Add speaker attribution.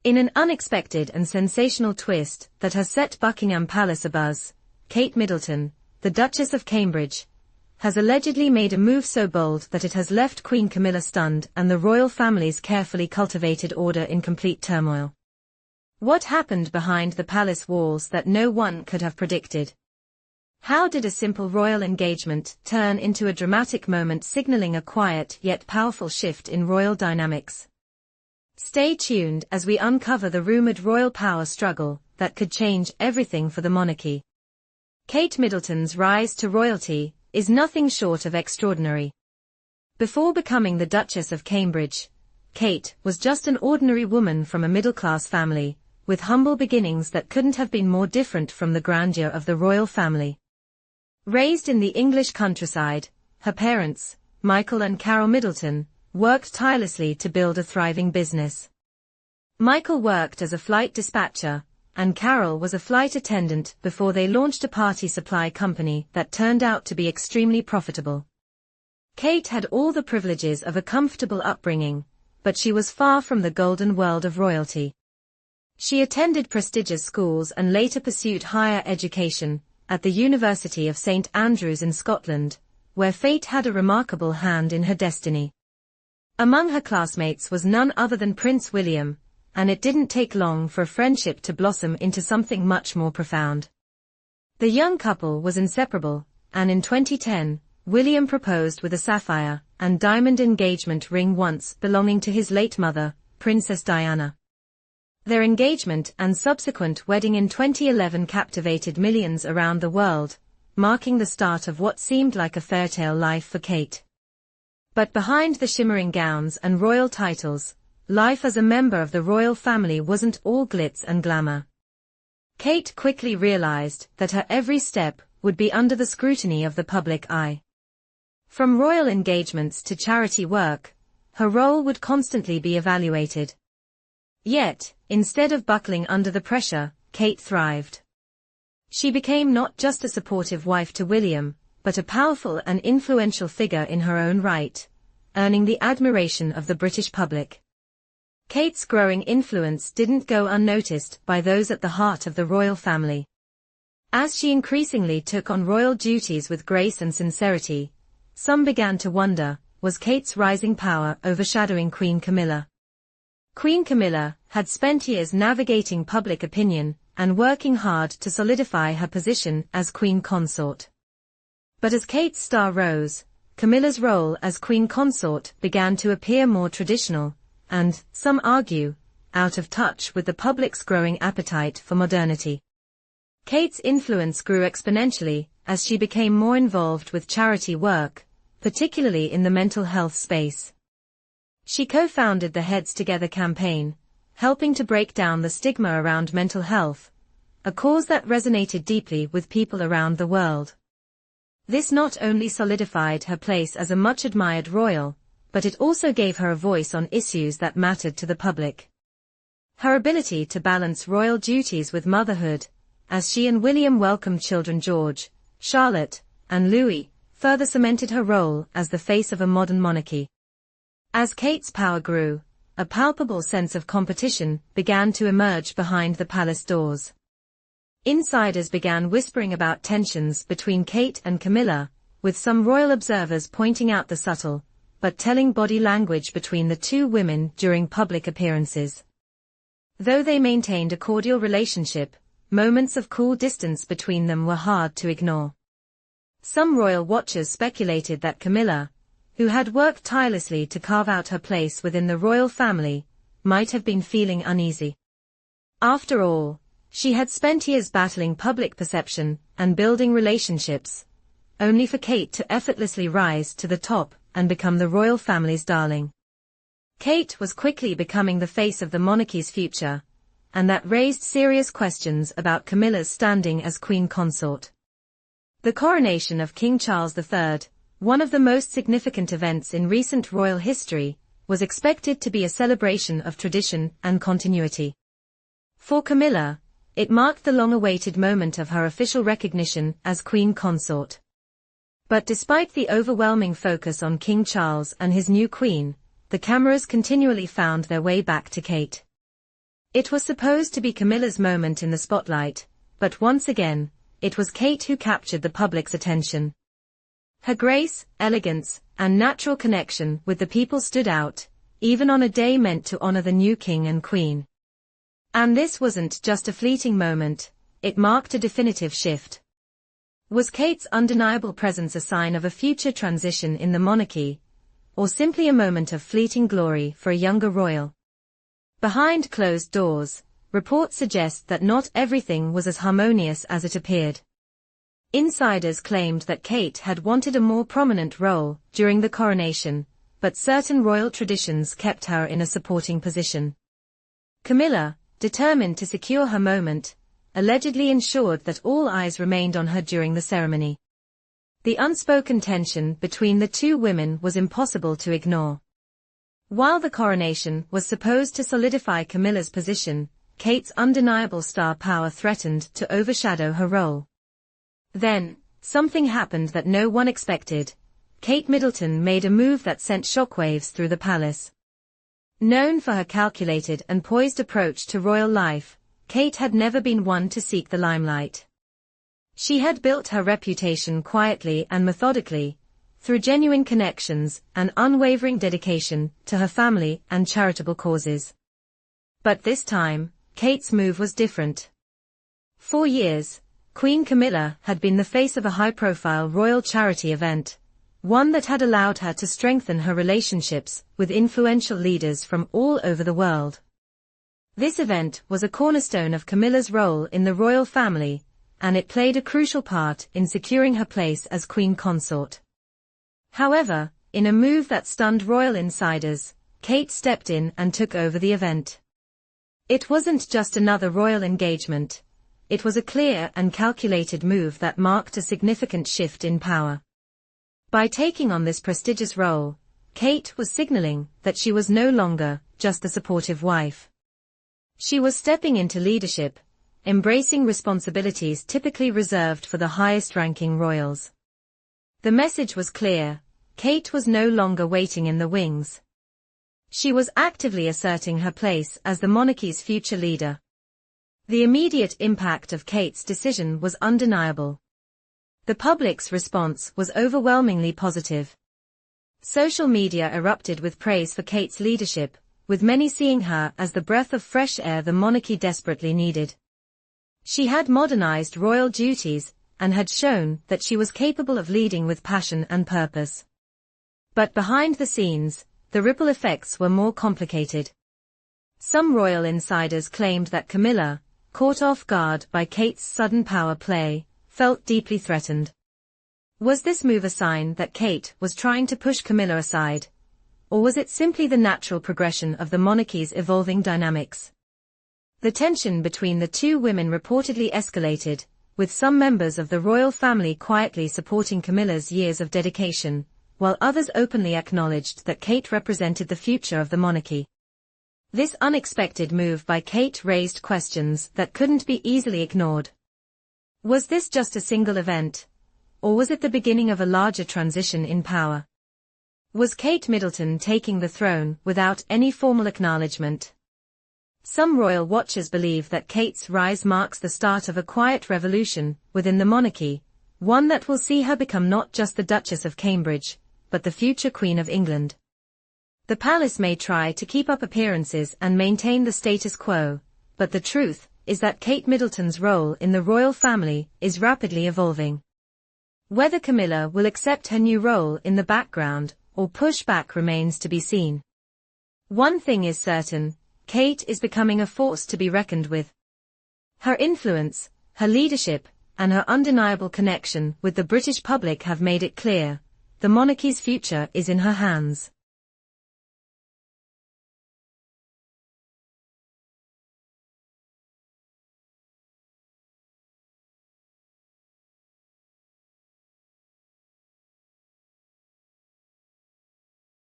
Speaker 1: In an unexpected and sensational twist that has set Buckingham Palace abuzz, Kate Middleton, the Duchess of Cambridge, has allegedly made a move so bold that it has left Queen Camilla stunned and the royal family's carefully cultivated order in complete turmoil. What happened behind the palace walls that no one could have predicted? How did a simple royal engagement turn into a dramatic moment signaling a quiet yet powerful shift in royal dynamics? Stay tuned as we uncover the rumored royal power struggle that could change everything for the monarchy. Kate Middleton's rise to royalty is nothing short of extraordinary. Before becoming the Duchess of Cambridge, Kate was just an ordinary woman from a middle-class family, with humble beginnings that couldn't have been more different from the grandeur of the royal family. Raised in the English countryside, her parents, Michael and Carol Middleton, worked tirelessly to build a thriving business. Michael worked as a flight dispatcher, and Carol was a flight attendant before they launched a party supply company that turned out to be extremely profitable. Kate had all the privileges of a comfortable upbringing, but she was far from the golden world of royalty. She attended prestigious schools and later pursued higher education at the University of St. Andrews in Scotland, where fate had a remarkable hand in her destiny. Among her classmates was none other than Prince William, and it didn't take long for a friendship to blossom into something much more profound. The young couple was inseparable, and in 2010, William proposed with a sapphire and diamond engagement ring once belonging to his late mother, Princess Diana. Their engagement and subsequent wedding in 2011 captivated millions around the world, marking the start of what seemed like a fairytale life for Kate. But behind the shimmering gowns and royal titles, life as a member of the royal family wasn't all glitz and glamour. Kate quickly realized that her every step would be under the scrutiny of the public eye. From royal engagements to charity work, her role would constantly be evaluated. Yet, instead of buckling under the pressure, Kate thrived. She became not just a supportive wife to William, but a powerful and influential figure in her own right, earning the admiration of the British public. Kate's growing influence didn't go unnoticed by those at the heart of the royal family. As she increasingly took on royal duties with grace and sincerity, some began to wonder, was Kate's rising power overshadowing Queen Camilla? Queen Camilla had spent years navigating public opinion and working hard to solidify her position as queen consort. But as Kate's star rose, Camilla's role as queen consort began to appear more traditional, and, some argue, out of touch with the public's growing appetite for modernity. Kate's influence grew exponentially as she became more involved with charity work, particularly in the mental health space. She co-founded the Heads Together campaign, helping to break down the stigma around mental health, a cause that resonated deeply with people around the world. This not only solidified her place as a much-admired royal, but it also gave her a voice on issues that mattered to the public. Her ability to balance royal duties with motherhood, as she and William welcomed children George, Charlotte, and Louis, further cemented her role as the face of a modern monarchy. As Kate's power grew, a palpable sense of competition began to emerge behind the palace doors. Insiders began whispering about tensions between Kate and Camilla, with some royal observers pointing out the subtle, but telling body language between the two women during public appearances. Though they maintained a cordial relationship, moments of cool distance between them were hard to ignore. Some royal watchers speculated that Camilla, who had worked tirelessly to carve out her place within the royal family, might have been feeling uneasy. After all, she had spent years battling public perception and building relationships, only for Kate to effortlessly rise to the top and become the royal family's darling. Kate was quickly becoming the face of the monarchy's future, and that raised serious questions about Camilla's standing as queen consort. The coronation of King Charles III, one of the most significant events in recent royal history, was expected to be a celebration of tradition and continuity. For Camilla, it marked the long-awaited moment of her official recognition as queen consort. But despite the overwhelming focus on King Charles and his new queen, the cameras continually found their way back to Kate. It was supposed to be Camilla's moment in the spotlight, but once again, it was Kate who captured the public's attention. Her grace, elegance, and natural connection with the people stood out, even on a day meant to honor the new king and queen. And this wasn't just a fleeting moment, it marked a definitive shift. Was Kate's undeniable presence a sign of a future transition in the monarchy, or simply a moment of fleeting glory for a younger royal? Behind closed doors, reports suggest that not everything was as harmonious as it appeared. Insiders claimed that Kate had wanted a more prominent role during the coronation, but certain royal traditions kept her in a supporting position. Camilla, determined to secure her moment, allegedly ensured that all eyes remained on her during the ceremony. The unspoken tension between the two women was impossible to ignore. While the coronation was supposed to solidify Camilla's position, Kate's undeniable star power threatened to overshadow her role. Then, something happened that no one expected. Kate Middleton made a move that sent shockwaves through the palace. Known for her calculated and poised approach to royal life, Kate had never been one to seek the limelight. She had built her reputation quietly and methodically, through genuine connections and unwavering dedication to her family and charitable causes. But this time, Kate's move was different. For years, Queen Camilla had been the face of a high-profile royal charity event, one that had allowed her to strengthen her relationships with influential leaders from all over the world. This event was a cornerstone of Camilla's role in the royal family, and it played a crucial part in securing her place as queen consort. However, in a move that stunned royal insiders, Kate stepped in and took over the event. It wasn't just another royal engagement. It was a clear and calculated move that marked a significant shift in power. By taking on this prestigious role, Kate was signaling that she was no longer just a supportive wife. She was stepping into leadership, embracing responsibilities typically reserved for the highest-ranking royals. The message was clear: Kate was no longer waiting in the wings. She was actively asserting her place as the monarchy's future leader. The immediate impact of Kate's decision was undeniable. The public's response was overwhelmingly positive. Social media erupted with praise for Kate's leadership, with many seeing her as the breath of fresh air the monarchy desperately needed. She had modernized royal duties and had shown that she was capable of leading with passion and purpose. But behind the scenes, the ripple effects were more complicated. Some royal insiders claimed that Camilla, caught off guard by Kate's sudden power play, felt deeply threatened. Was this move a sign that Kate was trying to push Camilla aside, or was it simply the natural progression of the monarchy's evolving dynamics? The tension between the two women reportedly escalated, with some members of the royal family quietly supporting Camilla's years of dedication, while others openly acknowledged that Kate represented the future of the monarchy. This unexpected move by Kate raised questions that couldn't be easily ignored. Was this just a single event, or was it the beginning of a larger transition in power? Was Kate Middleton taking the throne without any formal acknowledgement? Some royal watchers believe that Kate's rise marks the start of a quiet revolution within the monarchy, one that will see her become not just the Duchess of Cambridge, but the future Queen of England. The palace may try to keep up appearances and maintain the status quo, but the truth is that Kate Middleton's role in the royal family is rapidly evolving. Whether Camilla will accept her new role in the background or push back remains to be seen. One thing is certain: Kate is becoming a force to be reckoned with. Her influence, her leadership, and her undeniable connection with the British public have made it clear: the monarchy's future is in her hands.